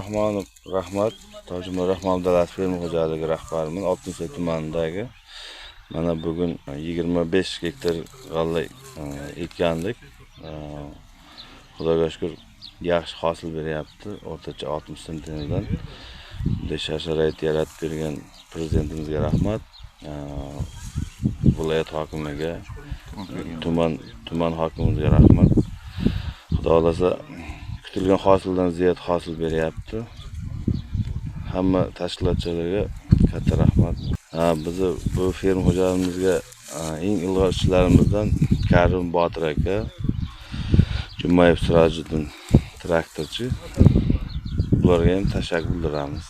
Rahmonov rahmat. Tojimur Rahmonov davlat fermer xo'jaligi rahbariman. Oltinsoy tumanidagi. Mana bugun 25 gektar g'alla ekkandik. Xudoga shukr, yaxshi hosil beryapti. O'rtacha 60 sentnerdan. Bunday sharoit yaratib bergan prezidentimizga rahmat. Viloyat hokimiga, tuman hokimimizga rahmat. Xudo xolasa kutilgan hosildan ziyod hosil beryapti. Hamma tashkilotchilarga katta rahmat. Bizni bu ferma xo'jaligimizga eng ilg'or ishlarimizdan Karim Botir aka, Jumayev Sirojiddin traktorchi. Ularga ham tashakkur bildiramiz.